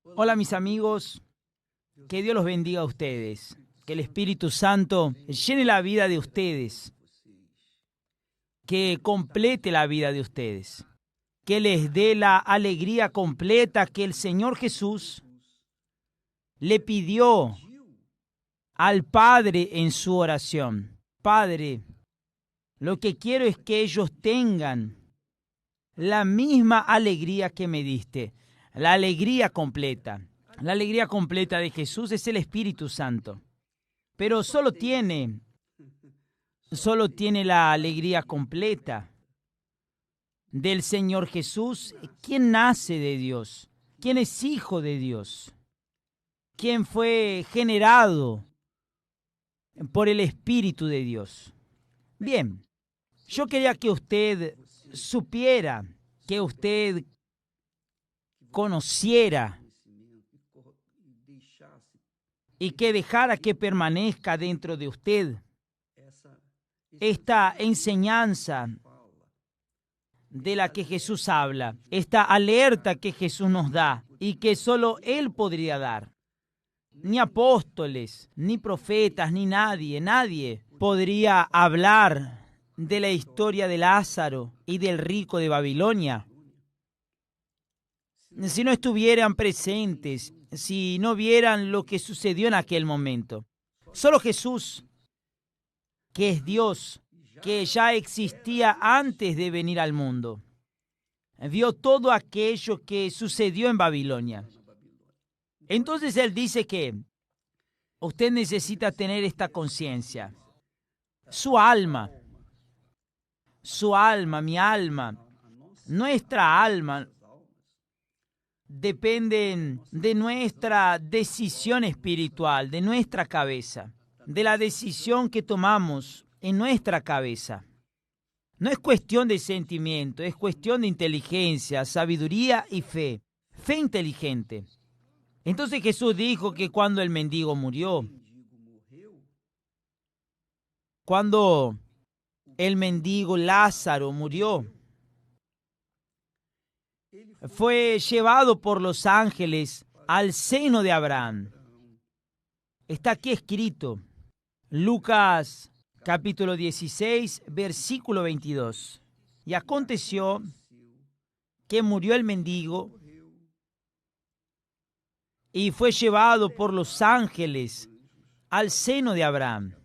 Hola mis amigos, que Dios los bendiga a ustedes, que el Espíritu Santo llene la vida de ustedes, que complete la vida de ustedes, que les dé la alegría completa que el Señor Jesús le pidió al Padre en su oración. Padre, lo que quiero es que ellos tengan la misma alegría que me diste, la alegría completa. La alegría completa de Jesús es el Espíritu Santo, pero solo tiene la alegría completa del Señor Jesús quien nace de Dios, quien es hijo de Dios, quien fue generado por el Espíritu de Dios. Bien, yo quería que usted supiera, que usted conociera y que dejara que permanezca dentro de usted esta enseñanza de la que Jesús habla, esta alerta que Jesús nos da y que solo Él podría dar. Ni apóstoles, ni profetas, ni nadie podría hablar de la historia de Lázaro y del rico de Babilonia si no estuvieran presentes, si no vieran lo que sucedió en aquel momento. Solo Jesús, que es Dios, que ya existía antes de venir al mundo, vio todo aquello que sucedió en Babilonia. Entonces Él dice que usted necesita tener esta conciencia. Su alma, mi alma, nuestra alma, dependen de nuestra decisión espiritual, de nuestra cabeza, de la decisión que tomamos en nuestra cabeza. No es cuestión de sentimiento, es cuestión de inteligencia, sabiduría y fe. Fe inteligente. Entonces Jesús dijo que cuando el mendigo murió, cuando el mendigo Lázaro murió, fue llevado por los ángeles al seno de Abraham. Está aquí escrito, Lucas capítulo 16, versículo 22. Y aconteció que murió el mendigo y fue llevado por los ángeles al seno de Abraham.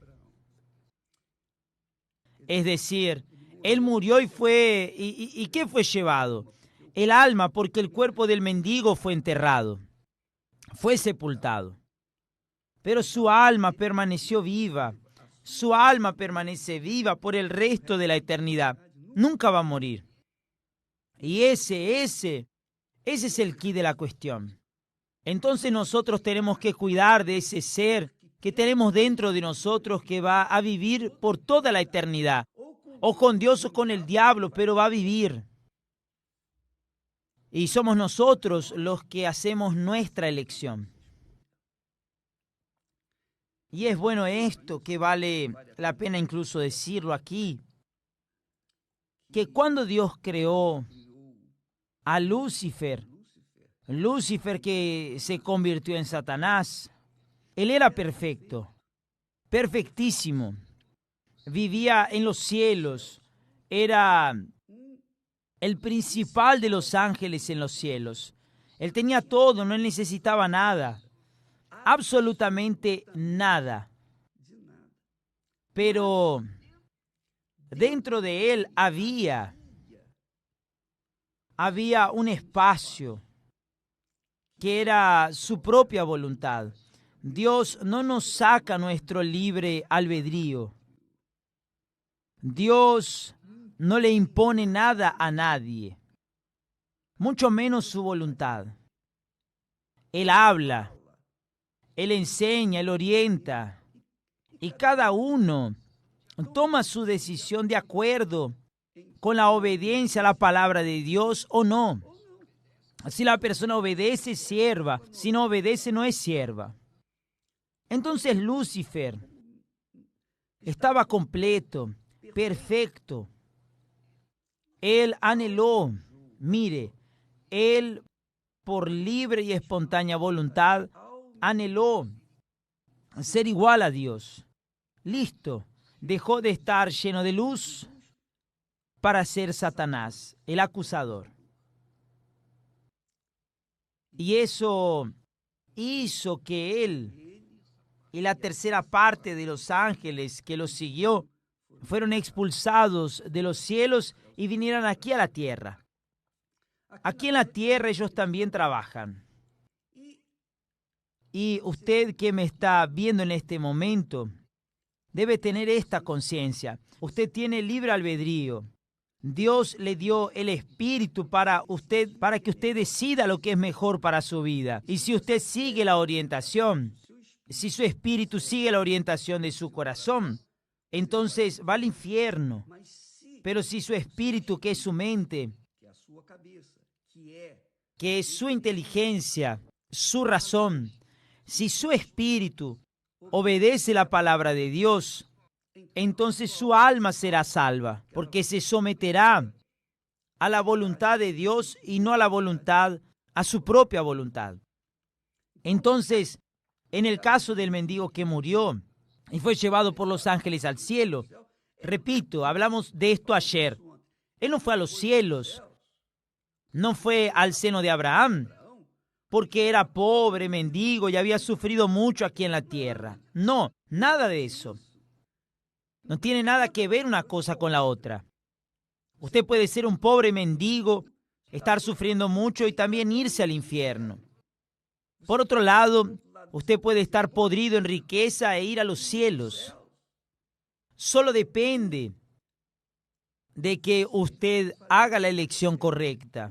Es decir, él murió y fue... ¿Y qué fue llevado? El alma, porque el cuerpo del mendigo fue enterrado, fue sepultado. Pero su alma permaneció viva. Su alma permanece viva por el resto de la eternidad. Nunca va a morir. Y ese es el quid de la cuestión. Entonces nosotros tenemos que cuidar de ese ser que tenemos dentro de nosotros que va a vivir por toda la eternidad. O con Dios o con el diablo, pero va a vivir. Y somos nosotros los que hacemos nuestra elección. Y es bueno esto, que vale la pena incluso decirlo aquí, que cuando Dios creó a Lucifer que se convirtió en Satanás, él era perfecto, perfectísimo, vivía en los cielos, era el principal de los ángeles en los cielos. Él tenía todo, no necesitaba nada, absolutamente nada. Pero dentro de él había un espacio que era su propia voluntad. Dios no nos saca nuestro libre albedrío. Dios no le impone nada a nadie, mucho menos su voluntad. Él habla, Él enseña, Él orienta, y cada uno toma su decisión de acuerdo con la obediencia a la palabra de Dios o no. Si la persona obedece, es sierva. Si no obedece, no es sierva. Entonces Lucifer estaba completo, perfecto. Él anheló, mire, él por libre y espontánea voluntad, anheló ser igual a Dios. Listo, dejó de estar lleno de luz para ser Satanás, el acusador. Y eso hizo que él y la tercera parte de los ángeles que lo siguió fueron expulsados de los cielos y vinieran aquí a la tierra. Aquí en la tierra ellos también trabajan. Y usted que me está viendo en este momento debe tener esta conciencia. Usted tiene libre albedrío. Dios le dio el Espíritu para que usted decida lo que es mejor para su vida. Y si usted sigue la orientación, si su espíritu sigue la orientación de su corazón, entonces va al infierno. Pero si su espíritu, que es su mente, que es su inteligencia, su razón, si su espíritu obedece la palabra de Dios, entonces su alma será salva, porque se someterá a la voluntad de Dios y no a su propia voluntad. Entonces, en el caso del mendigo que murió y fue llevado por los ángeles al cielo, repito, hablamos de esto ayer. Él no fue a los cielos, no fue al seno de Abraham, porque era pobre, mendigo y había sufrido mucho aquí en la tierra. No, nada de eso. No tiene nada que ver una cosa con la otra. Usted puede ser un pobre mendigo, estar sufriendo mucho y también irse al infierno. Por otro lado, usted puede estar podrido en riqueza e ir a los cielos. Solo depende de que usted haga la elección correcta.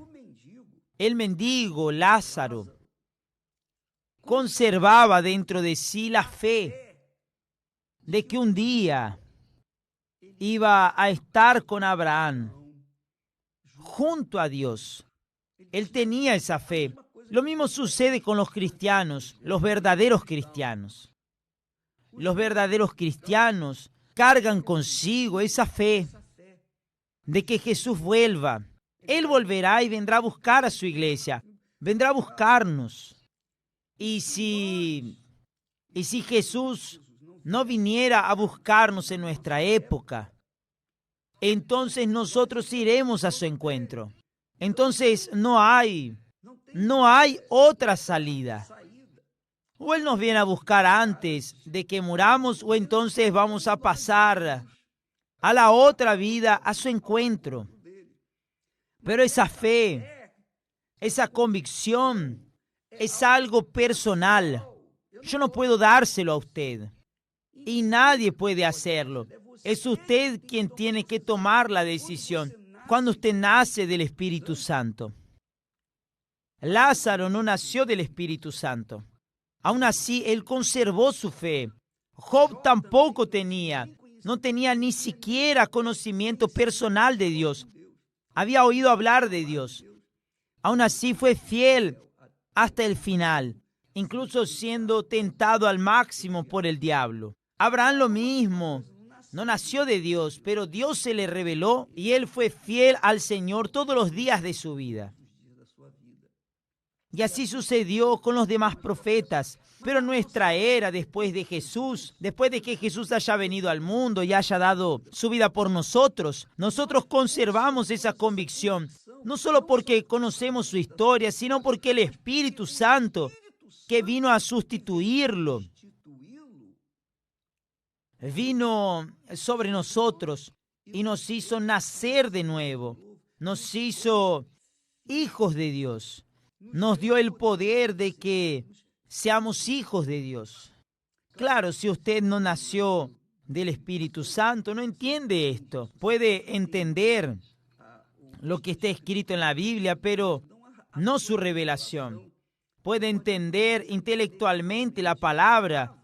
El mendigo Lázaro conservaba dentro de sí la fe de que un día iba a estar con Abraham, junto a Dios. Él tenía esa fe. Lo mismo sucede con los cristianos, los verdaderos cristianos. Los verdaderos cristianos cargan consigo esa fe de que Jesús vuelva. Él volverá y vendrá a buscar a su iglesia, vendrá a buscarnos. Y si Jesús no viniera a buscarnos en nuestra época, entonces nosotros iremos a su encuentro. Entonces no hay otra salida. O Él nos viene a buscar antes de que muramos, o entonces vamos a pasar a la otra vida, a su encuentro. Pero esa fe, esa convicción, es algo personal. Yo no puedo dárselo a usted. Y nadie puede hacerlo. Es usted quien tiene que tomar la decisión cuando usted nace del Espíritu Santo. Lázaro no nació del Espíritu Santo. Aún así, él conservó su fe. Job tampoco no tenía ni siquiera conocimiento personal de Dios. Había oído hablar de Dios. Aún así fue fiel hasta el final, incluso siendo tentado al máximo por el diablo. Abraham lo mismo. No nació de Dios, pero Dios se le reveló y él fue fiel al Señor todos los días de su vida. Y así sucedió con los demás profetas. Pero en nuestra era, después de que Jesús haya venido al mundo y haya dado su vida por nosotros conservamos esa convicción, no solo porque conocemos su historia, sino porque el Espíritu Santo, que vino a sustituirlo, vino sobre nosotros y nos hizo nacer de nuevo, nos hizo hijos de Dios, nos dio el poder de que seamos hijos de Dios. Claro, si usted no nació del Espíritu Santo, no entiende esto. Puede entender lo que está escrito en la Biblia, pero no su revelación. Puede entender intelectualmente la palabra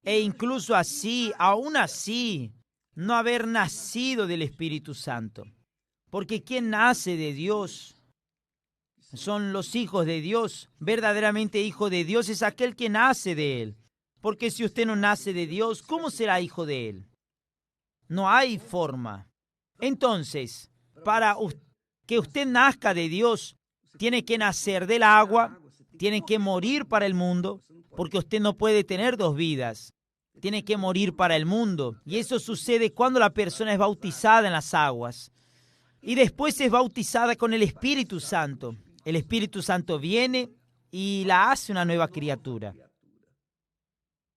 e incluso aún así, no haber nacido del Espíritu Santo. Porque quien nace de Dios son los hijos de Dios. Verdaderamente hijo de Dios es aquel que nace de Él. Porque si usted no nace de Dios, ¿cómo será hijo de Él? No hay forma. Entonces, para que usted nazca de Dios, tiene que nacer del agua, tiene que morir para el mundo, porque usted no puede tener dos vidas. Tiene que morir para el mundo. Y eso sucede cuando la persona es bautizada en las aguas. Y después es bautizada con el Espíritu Santo. El Espíritu Santo viene y la hace una nueva criatura.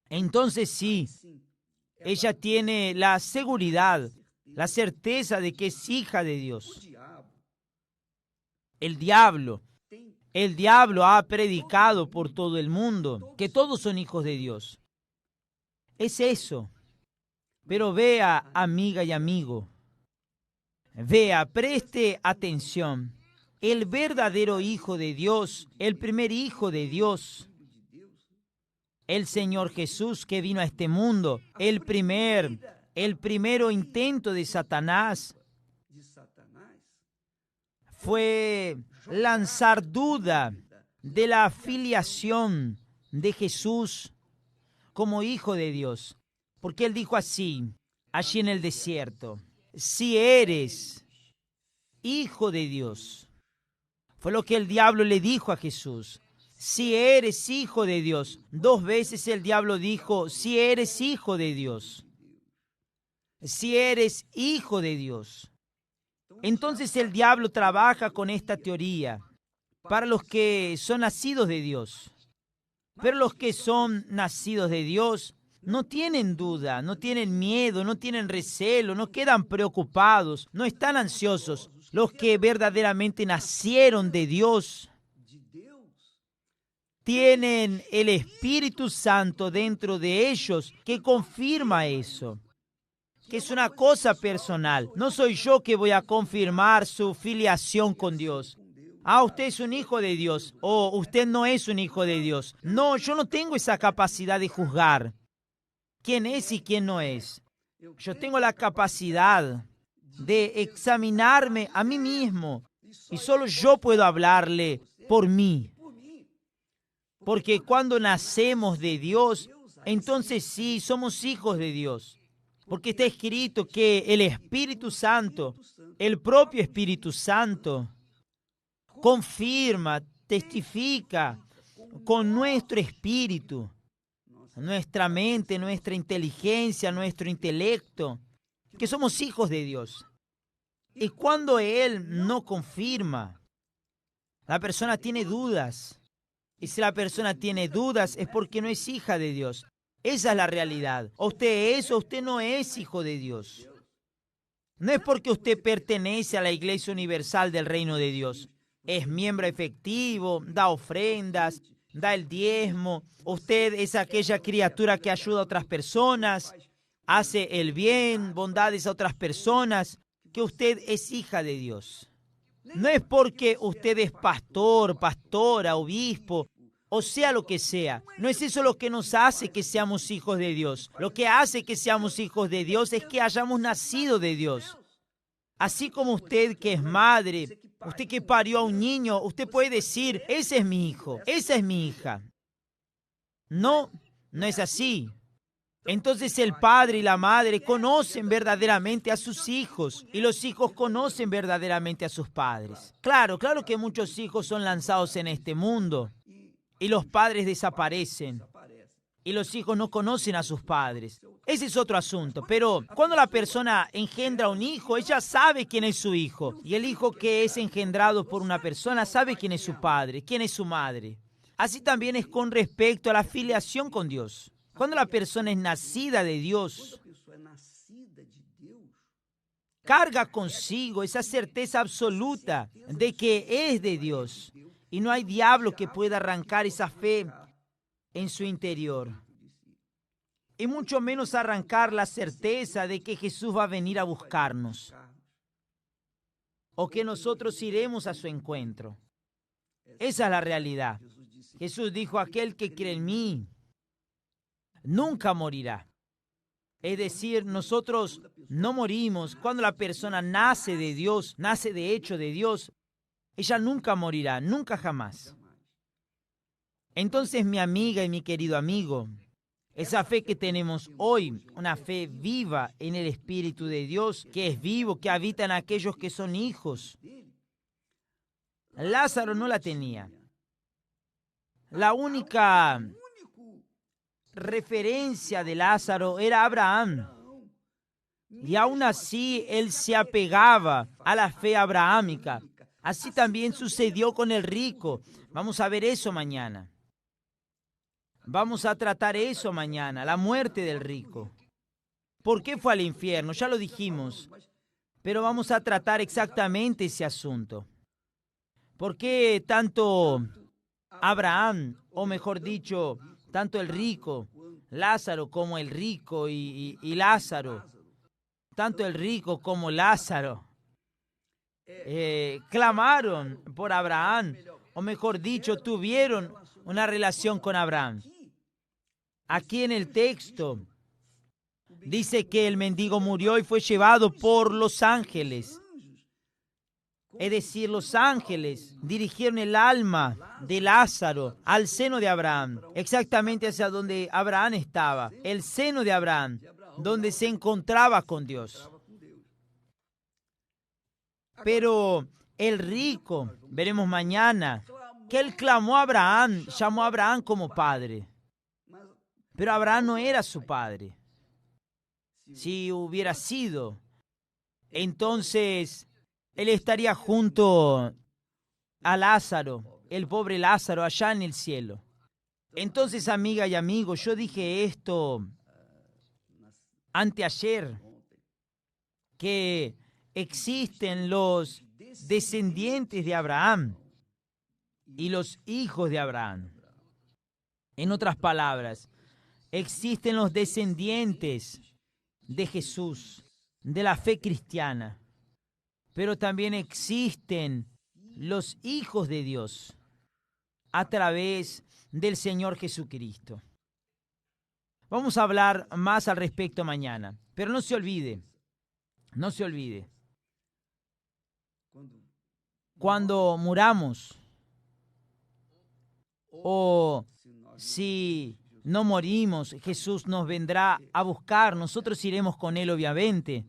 Entonces sí, ella tiene la seguridad, la certeza de que es hija de Dios. El diablo ha predicado por todo el mundo que todos son hijos de Dios. Es eso. Pero vea, amiga y amigo, vea, preste atención. El verdadero Hijo de Dios, el primer Hijo de Dios, el Señor Jesús que vino a este mundo, el primero intento de Satanás fue lanzar duda de la filiación de Jesús como Hijo de Dios. Porque Él dijo así, allí en el desierto, si eres Hijo de Dios. Fue lo que el diablo le dijo a Jesús. Si eres Hijo de Dios. 2 veces el diablo dijo, si eres Hijo de Dios. Si eres Hijo de Dios. Entonces el diablo trabaja con esta teoría para los que son nacidos de Dios. Pero los que son nacidos de Dios no tienen duda, no tienen miedo, no tienen recelo, no quedan preocupados, no están ansiosos. Los que verdaderamente nacieron de Dios tienen el Espíritu Santo dentro de ellos que confirma eso, que es una cosa personal. No soy yo que voy a confirmar su filiación con Dios. Ah, usted es un hijo de Dios, o usted no es un hijo de Dios. No, yo no tengo esa capacidad de juzgar quién es y quién no es. Yo tengo la capacidad de examinarme a mí mismo y solo yo puedo hablarle por mí. Porque cuando nacemos de Dios, entonces sí, somos hijos de Dios. Porque está escrito que el Espíritu Santo, el propio Espíritu Santo, confirma, testifica con nuestro espíritu, nuestra mente, nuestra inteligencia, nuestro intelecto, que somos hijos de Dios. Y cuando Él no confirma, la persona tiene dudas. Y si la persona tiene dudas es porque no es hija de Dios. Esa es la realidad. O usted es o usted no es hijo de Dios. No es porque usted pertenece a la Iglesia Universal del Reino de Dios. Es miembro efectivo, da ofrendas, da el diezmo. Usted es aquella criatura que ayuda a otras personas, hace el bien, bondades a otras personas, que usted es hija de Dios. No es porque usted es pastor, pastora, obispo, o sea lo que sea. No es eso lo que nos hace que seamos hijos de Dios. Lo que hace que seamos hijos de Dios es que hayamos nacido de Dios. Así como usted que es madre, usted que parió a un niño, usted puede decir, ese es mi hijo, esa es mi hija. No, no es así. Entonces el padre y la madre conocen verdaderamente a sus hijos y los hijos conocen verdaderamente a sus padres. Claro que muchos hijos son lanzados en este mundo y los padres desaparecen y los hijos no conocen a sus padres. Ese es otro asunto, pero cuando la persona engendra un hijo, ella sabe quién es su hijo y el hijo que es engendrado por una persona sabe quién es su padre, quién es su madre. Así también es con respecto a la filiación con Dios. Cuando la persona es nacida de Dios, carga consigo esa certeza absoluta de que es de Dios. Y no hay diablo que pueda arrancar esa fe en su interior. Y mucho menos arrancar la certeza de que Jesús va a venir a buscarnos. O que nosotros iremos a su encuentro. Esa es la realidad. Jesús dijo, aquel que cree en mí nunca morirá. Es decir, nosotros no morimos. Cuando la persona nace de Dios, nace de hecho de Dios, ella nunca morirá, nunca jamás. Entonces, mi amiga y mi querido amigo, esa fe que tenemos hoy, una fe viva en el Espíritu de Dios, que es vivo, que habita en aquellos que son hijos, Lázaro no la tenía. La única referencia de Lázaro era Abraham. Y aún así él se apegaba a la fe abrahámica. Así también sucedió con el rico. Vamos a ver eso mañana. Vamos a tratar eso mañana, la muerte del rico. ¿Por qué fue al infierno? Ya lo dijimos. Pero vamos a tratar exactamente ese asunto. ¿Por qué tanto Abraham, o mejor dicho, tanto el rico, Lázaro como el rico y Lázaro, tanto el rico como Lázaro, clamaron por Abraham, o mejor dicho, tuvieron una relación con Abraham? Aquí en el texto dice que el mendigo murió y fue llevado por los ángeles. Es decir, los ángeles dirigieron el alma de Lázaro al seno de Abraham, exactamente hacia donde Abraham estaba, el seno de Abraham, donde se encontraba con Dios. Pero el rico, veremos mañana, que él clamó a Abraham, llamó a Abraham como padre. Pero Abraham no era su padre. Si hubiera sido, entonces él estaría junto a Lázaro, el pobre Lázaro, allá en el cielo. Entonces, amiga y amigo, yo dije esto anteayer, que existen los descendientes de Abraham y los hijos de Abraham. En otras palabras, existen los descendientes de Jesús, de la fe cristiana, pero también existen los hijos de Dios a través del Señor Jesucristo. Vamos a hablar más al respecto mañana, pero no se olvide, cuando muramos, o si no morimos, Jesús nos vendrá a buscar, nosotros iremos con Él obviamente,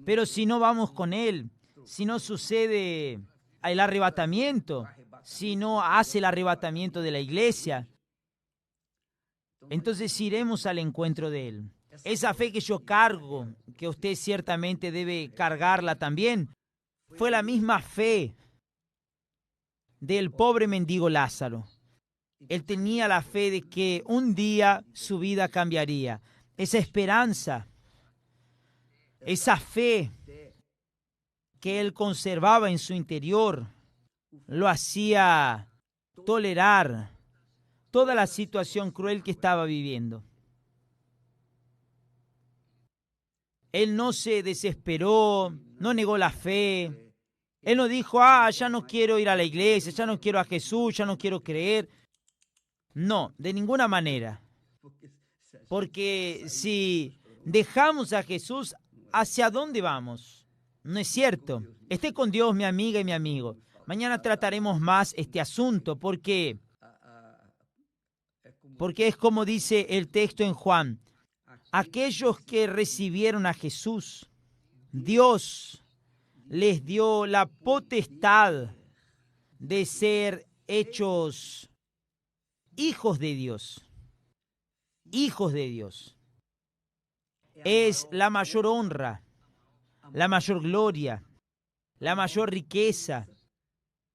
pero si no vamos con Él, si no sucede el arrebatamiento, si no hace el arrebatamiento de la iglesia, entonces iremos al encuentro de Él. Esa fe que yo cargo, que usted ciertamente debe cargarla también, fue la misma fe del pobre mendigo Lázaro. Él tenía la fe de que un día su vida cambiaría. Esa esperanza, esa fe que él conservaba en su interior, lo hacía tolerar toda la situación cruel que estaba viviendo. Él no se desesperó, no negó la fe. Él no dijo, ya no quiero ir a la iglesia, ya no quiero a Jesús, ya no quiero creer. No, de ninguna manera. Porque si dejamos a Jesús, ¿hacia dónde vamos? No es cierto. Esté con Dios, mi amiga y mi amigo. Mañana trataremos más este asunto porque es como dice el texto en Juan. Aquellos que recibieron a Jesús, Dios les dio la potestad de ser hechos hijos de Dios. Hijos de Dios. Es la mayor honra, la mayor gloria, la mayor riqueza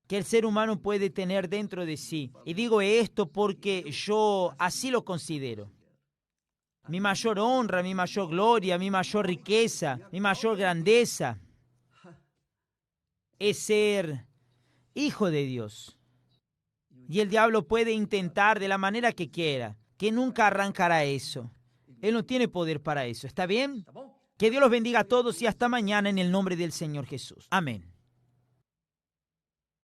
que el ser humano puede tener dentro de sí. Y digo esto porque yo así lo considero. Mi mayor honra, mi mayor gloria, mi mayor riqueza, mi mayor grandeza es ser hijo de Dios. Y el diablo puede intentar de la manera que quiera, que nunca arrancará eso. Él no tiene poder para eso. ¿Está bien? Que Dios los bendiga a todos y hasta mañana en el nombre del Señor Jesús. Amén.